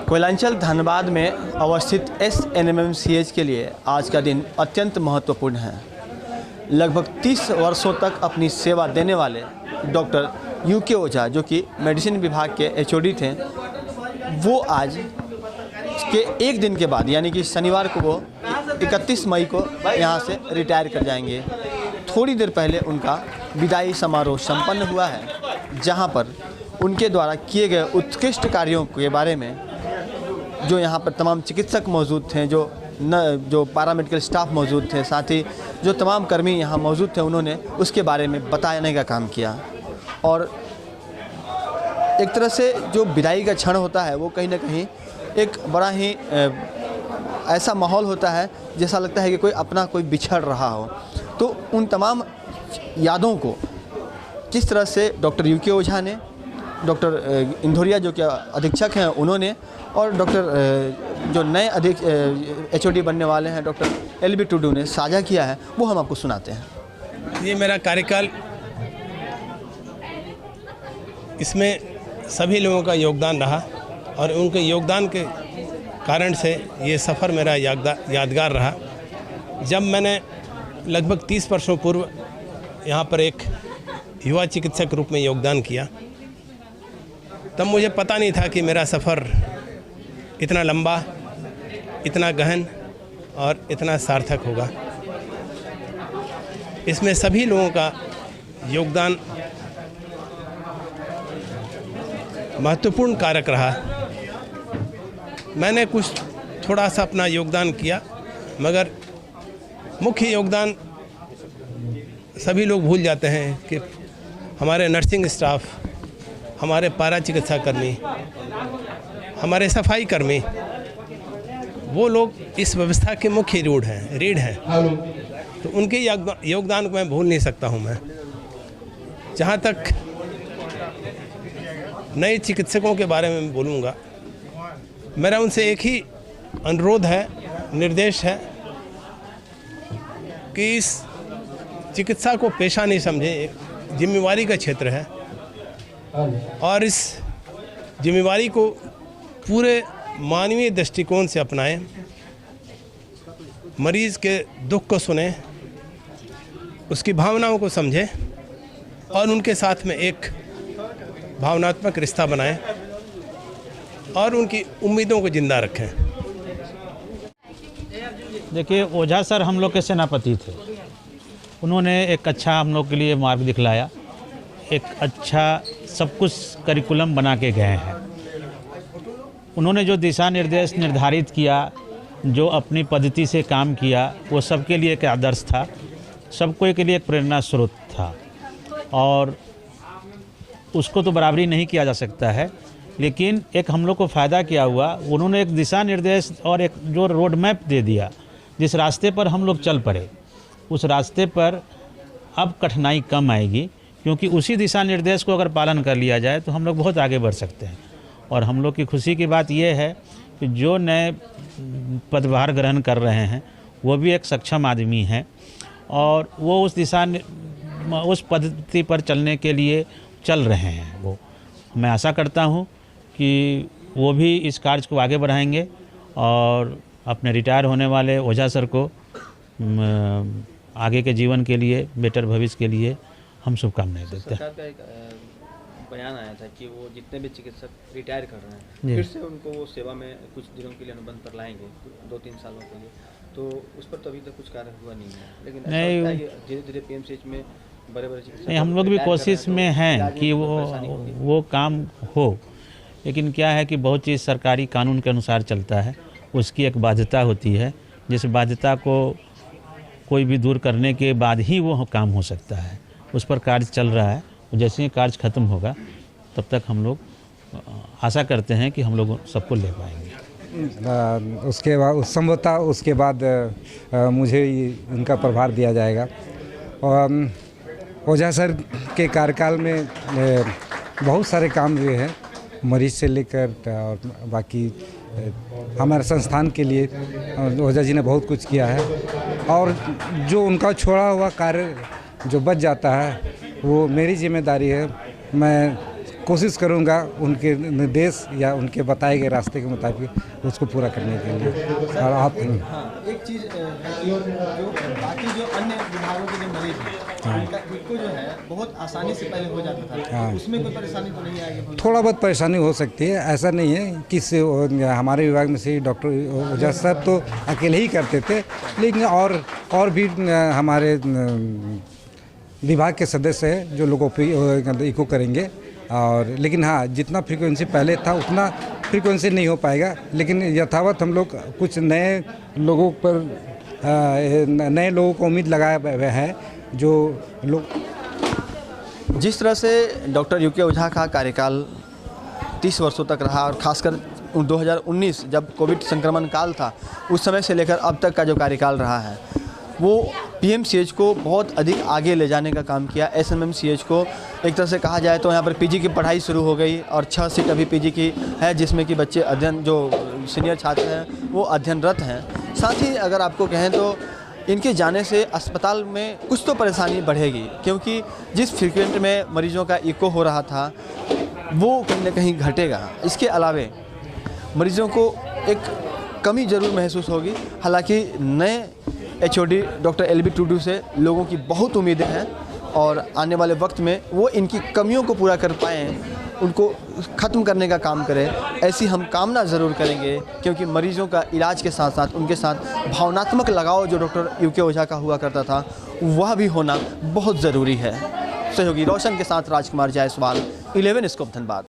कोयलांचल धनबाद में अवस्थित SNMMCH के लिए आज का दिन अत्यंत महत्वपूर्ण है। लगभग 30 वर्षों तक अपनी सेवा देने वाले डॉक्टर UK ओझा, जो कि मेडिसिन विभाग के HOD थे, वो आज के एक दिन के बाद यानी कि शनिवार को वो 31 मई को यहाँ से रिटायर कर जाएंगे। थोड़ी देर पहले उनका विदाई समारोह संपन्न हुआ है, जहाँ पर उनके द्वारा किए गए उत्कृष्ट कार्यों के बारे में जो यहाँ पर तमाम चिकित्सक मौजूद थे, जो पैरामेडिकल स्टाफ मौजूद थे, साथ ही जो तमाम कर्मी यहाँ मौजूद थे, उन्होंने उसके बारे में बताने का काम किया। और एक तरह से जो विदाई का क्षण होता है वो कहीं ना कहीं एक बड़ा ही ऐसा माहौल होता है जैसा लगता है कि कोई बिछड़ रहा हो। तो उन तमाम यादों को किस तरह से डॉक्टर UK ओझा ने, डॉक्टर इंधोरिया जो कि अधीक्षक हैं उन्होंने, और डॉक्टर जो नए HOD बनने वाले हैं डॉक्टर LB टुडू ने साझा किया है, वो हम आपको सुनाते हैं। ये मेरा कार्यकाल, इसमें सभी लोगों का योगदान रहा और उनके योगदान के कारण से ये सफ़र मेरा यादगार रहा। जब मैंने लगभग 30 वर्षों पूर्व यहाँ पर एक युवा चिकित्सक के रूप में योगदान किया, तब मुझे पता नहीं था कि मेरा सफ़र इतना लंबा, इतना गहन और इतना सार्थक होगा। इसमें सभी लोगों का योगदान महत्वपूर्ण कारक रहा। मैंने कुछ थोड़ा सा अपना योगदान किया, मगर मुख्य योगदान सभी लोग भूल जाते हैं कि हमारे नर्सिंग स्टाफ, हमारे पारा चिकित्सा कर्मी, हमारे सफाई कर्मी, वो लोग इस व्यवस्था के मुख्य रीढ़ हैं। तो उनके योगदान को मैं भूल नहीं सकता हूँ। मैं जहाँ तक नए चिकित्सकों के बारे में बोलूँगा, मेरा उनसे एक ही अनुरोध है, निर्देश है कि इस चिकित्सा को पेशा नहीं समझें, एक जिम्मेवारी का क्षेत्र है और इस जिम्मेवारी को पूरे मानवीय दृष्टिकोण से अपनाएं। मरीज़ के दुख को सुनें, उसकी भावनाओं को समझें और उनके साथ में एक भावनात्मक रिश्ता बनाएं और उनकी उम्मीदों को जिंदा रखें। देखिए, ओझा सर हम लोग के सेनापति थे। उन्होंने एक अच्छा हम लोग के लिए मार्ग दिखलाया, एक अच्छा सब कुछ करिकुलम बना के गए हैं। उन्होंने जो दिशा निर्देश निर्धारित किया, जो अपनी पद्धति से काम किया, वो सबके लिए एक आदर्श था, सबको के लिए एक प्रेरणा स्रोत था। और उसको तो बराबरी नहीं किया जा सकता है, लेकिन एक हम लोग को फ़ायदा क्या हुआ, उन्होंने एक दिशा निर्देश और एक जो रोड मैप दे दिया, जिस रास्ते पर हम लोग चल पड़े, उस रास्ते पर अब कठिनाई कम आएगी, क्योंकि उसी दिशा निर्देश को अगर पालन कर लिया जाए तो हम लोग बहुत आगे बढ़ सकते हैं। और हम लोग की खुशी की बात यह है कि जो नए पदभार ग्रहण कर रहे हैं वो भी एक सक्षम आदमी है और वो उस पद्धति पर चलने के लिए चल रहे हैं। वो मैं आशा करता हूँ कि वो भी इस कार्य को आगे बढ़ाएंगे और अपने रिटायर होने वाले ओझा सर को आगे के जीवन के लिए, बेटर भविष्य के लिए हम शुभकामनाएं देते हैं। सरकार का एक बयान आया था कि वो जितने भी चिकित्सक रिटायर कर रहे हैं फिर से उनको वो सेवा में कुछ दिनों के लिए अनुबंध पर लाएंगे, 2-3 सालों के लिए। तो उस पर तो अभी तक कुछ कार्य हुआ नहीं है, लेकिन धीरे-धीरे PMCH में बड़े-बड़े चिकित्सक नहीं, हम लोग भी कोशिश में हैं कि वो काम हो, लेकिन क्या है कि बहुत चीज़ सरकारी कानून के अनुसार चलता है, उसकी एक बाध्यता होती है, जिस बाध्यता को कोई भी दूर करने के बाद ही वो काम हो सकता है। उस पर कार्य चल रहा है, जैसे ही कार्य खत्म होगा तब तक हम लोग आशा करते हैं कि हम लोग सबको ले पाएंगे। उसके बाद संभवतः उसके बाद मुझे इनका प्रभार दिया जाएगा। और ओझा सर के कार्यकाल में बहुत सारे काम हुए हैं, मरीज से लेकर और बाकी हमारे संस्थान के लिए ओझा जी ने बहुत कुछ किया है। और जो उनका छोड़ा हुआ कार्य जो बच जाता है वो मेरी जिम्मेदारी है। मैं कोशिश करूंगा उनके निर्देश या उनके बताए गए रास्ते के मुताबिक उसको पूरा करने के लिए। और आप हाँ, एक चीज़ जो बाकी जो अन्य विभागों के जो मरीज हैं उनको जो है बहुत आसानी से पहले हो जाता था, उसमें कोई परेशानी तो नहीं आएगी? थोड़ा बहुत परेशानी हो सकती है, ऐसा नहीं है कि हमारे विभाग में से डॉक्टर ओझा सर तो अकेले ही करते थे, लेकिन और भी हमारे विभाग के सदस्य हैं जो लोगों पे इको करेंगे। और लेकिन हाँ, जितना फ्रीक्वेंसी पहले था उतना फ्रीक्वेंसी नहीं हो पाएगा, लेकिन यथावत हम लोग कुछ नए लोगों को उम्मीद लगाए हुए हैं जो लोग। जिस तरह से डॉक्टर यूके ओझा का कार्यकाल 30 वर्षों तक रहा और खासकर 2019 जब कोविड संक्रमण काल था उस समय से लेकर अब तक का जो कार्यकाल रहा है वो पीएमसीएच को बहुत अधिक आगे ले जाने का काम किया। एसएमएमसीएच को एक तरह से कहा जाए तो यहाँ पर पीजी की पढ़ाई शुरू हो गई और 6 सीट अभी पीजी की है जिसमें कि बच्चे अध्ययन जो सीनियर छात्र हैं वो अध्ययनरत हैं। साथ ही अगर आपको कहें तो इनके जाने से अस्पताल में कुछ तो परेशानी बढ़ेगी, क्योंकि जिस फ्रीक्वेंट में मरीजों का इको हो रहा था वो कहीं ना कहीं घटेगा। इसके अलावे मरीजों को एक कमी ज़रूर महसूस होगी। हालांकि नए एचओडी डॉक्टर एलबी टुडू से लोगों की बहुत उम्मीदें हैं और आने वाले वक्त में वो इनकी कमियों को पूरा कर पाएँ, उनको ख़त्म करने का काम करें, ऐसी हम कामना ज़रूर करेंगे। क्योंकि मरीजों का इलाज के साथ साथ उनके साथ भावनात्मक लगाव जो डॉक्टर यूके ओझा का हुआ करता था वह भी होना बहुत ज़रूरी है। सहयोगी रोशन के साथ राजकुमार जायसवाल, 11 स्कोप धनबाद।